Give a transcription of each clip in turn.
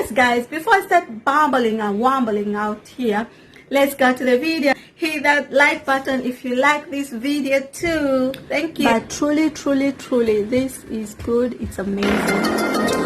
yes guys, before I start bumbling and wombling out here, let's go to the video. Hit that like button if you like this video too. Thank you. But truly this is good. It's amazing.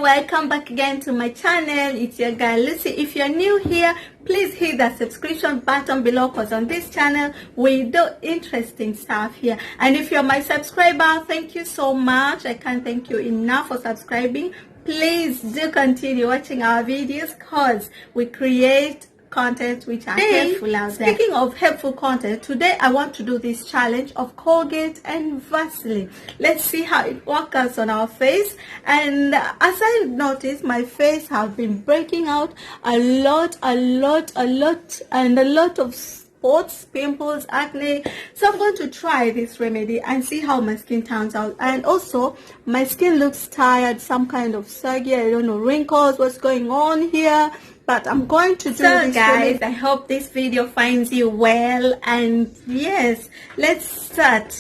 Welcome back again to my channel. It's your girl Lucy. If you're new here, please hit that subscription button below, because on this channel we do interesting stuff here. And if you're my subscriber, thank you so much. I can't thank you enough for subscribing. Please do continue watching our videos, because we create content which are helpful out there. Speaking of helpful content, today I want to do this challenge of Colgate and Vaseline. Let's see how it works on our face. And as I noticed, my face has been breaking out a lot, and a lot of spots, pimples, acne. So I'm going to try this remedy and see how my skin turns out. And also, my skin looks tired, some kind of saggy, I don't know, wrinkles, what's going on here. But I'm going to do this, guys. I hope this video finds you well. And yes, let's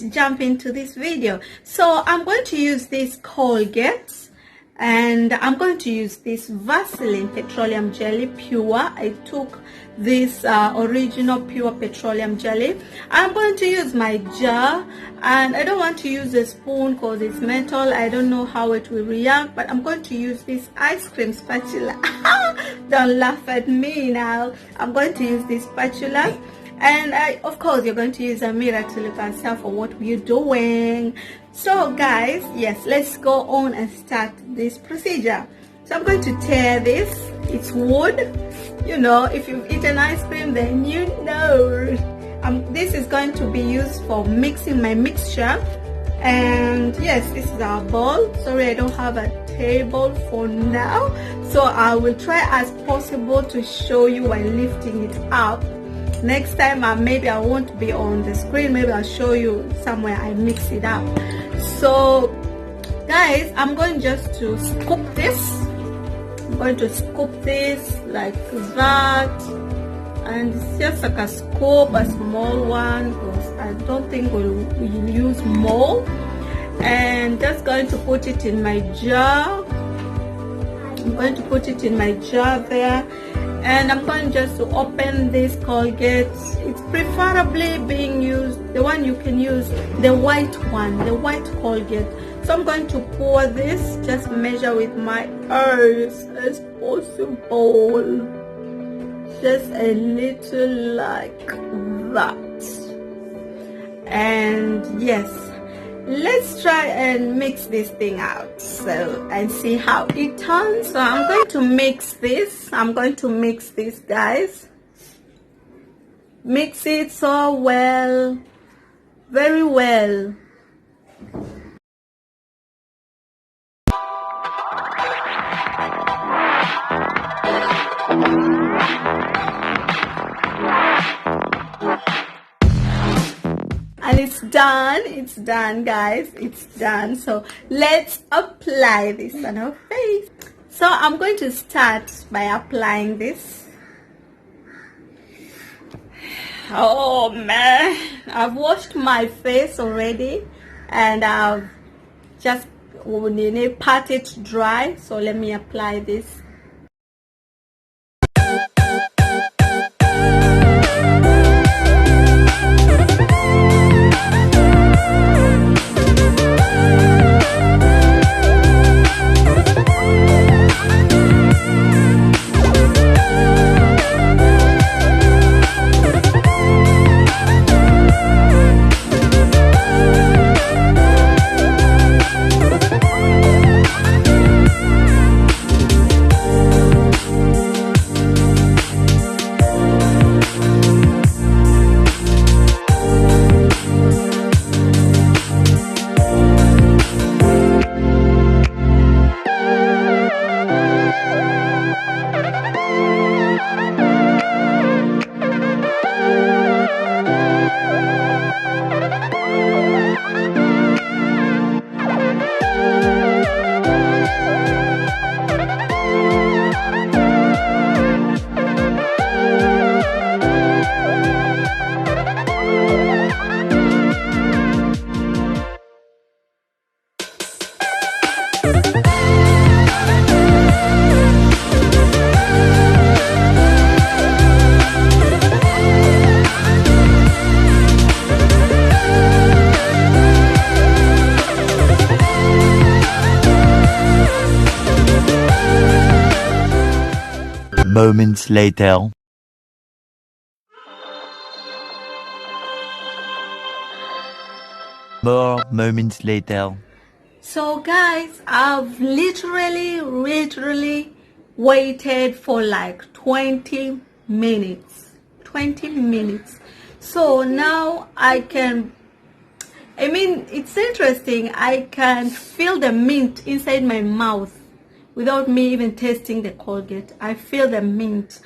jump into this video. So I'm going to use this Colgate, and I'm going to use this Vaseline petroleum jelly pure. I took this original pure petroleum jelly. I'm going to use my jar, and I don't want to use a spoon because it's metal. I don't know how it will react, but I'm going to use this ice cream spatula. Don't laugh at me now. I'm going to use this spatula, and of course you're going to use a mirror to look at yourself for what you're doing. So guys, yes, let's go on and start this procedure. So I'm going to tear this. It's wood. You know, if you've eaten ice cream, then you know. This is going to be used for mixing my mixture. And yes, this is our bowl. Sorry, I don't have a table for now, so I will try as possible to show you while lifting it up. Next time maybe I won't be on the screen. Maybe I'll show you somewhere I mix it up. So guys, I'm going just to scoop this. I'm going to scoop this like that, and it's just like a scoop, a small one, because I don't think we'll use more. And just going to put it in my jar. I'm going to put it in my jar there, and I'm going just to open this Colgate. It's preferably being used, the one you can use, the white one, the white Colgate. So I'm going to pour this, just measure with my eyes as possible, just a little like that. And yes, let's try and mix this thing out and see how it turns. So I'm going to mix this. Guys. Mix it so well, very well. And it's done guys, it's done. So let's apply this on our face. So I'm going to start by applying this. Oh man, I've washed my face already, and I've just pat it dry. So let me apply this. moments later. More moments later. So guys, I've literally waited for like 20 minutes. 20 minutes. So now it's interesting. I can feel the mint inside my mouth without me even tasting the Colgate. I feel the mint.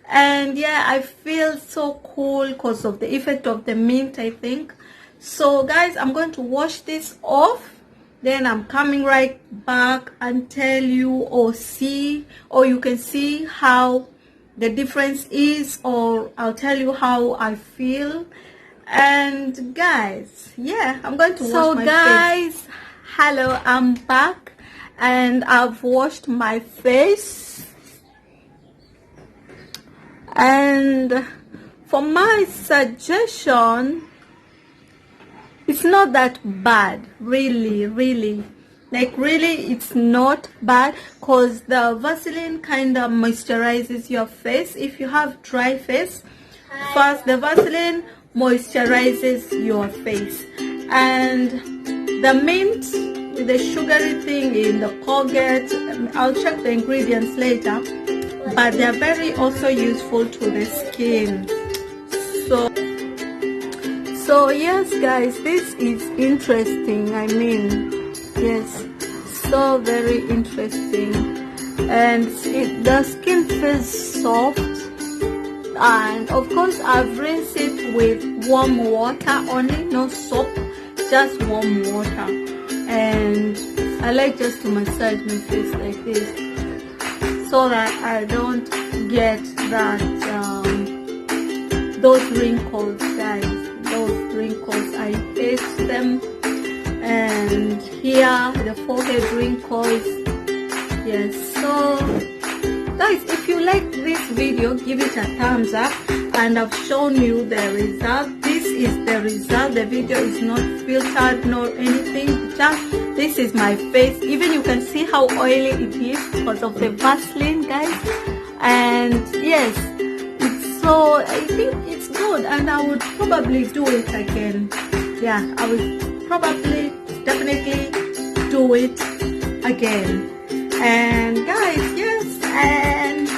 And yeah, I feel so cool because of the effect of the mint, I think. So guys, I'm going to wash this off. Then I'm coming right back and tell you or you can see how the difference is, or I'll tell you how I feel. And guys, yeah, I'm going to wash my face. So guys, hello, I'm back and I've washed my face. And for my suggestion, it's not that bad, really. Like really, it's not bad, because the Vaseline kind of moisturizes your face. If you have dry face, first the Vaseline moisturizes your face, and the mint, the sugary thing in the Colgate, I'll check the ingredients later, but they're very also useful to the skin. So yes guys, this is interesting. I mean, yes, so very interesting. And the skin feels soft, and of course I've rinsed it with warm water only, no soap, just warm water. And I like just to massage my face like this so that I don't get that those wrinkles, guys. Those wrinkles, I hate them. And here the forehead wrinkles. Yes, so guys, if you like this video, give it a thumbs up. And I've shown you the result. This is the result. The video is not filtered nor anything, just this is my face. Even you can see how oily it is because of the Vaseline, guys. And yes, so I think it's good, and I would probably do it again. Yeah, I would probably definitely do it again. And guys, yes, and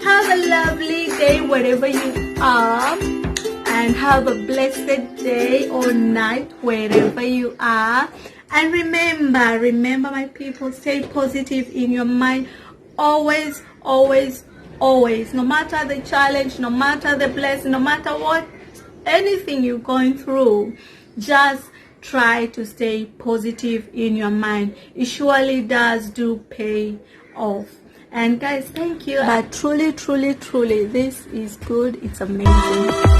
have a lovely day wherever you are, and have a blessed day or night wherever you are. And remember my people, stay positive in your mind. Always, no matter the challenge, no matter the blessing, no matter what, anything you're going through, just try to stay positive in your mind. It surely does do pay off. And guys, thank you. But truly, this is good. It's amazing.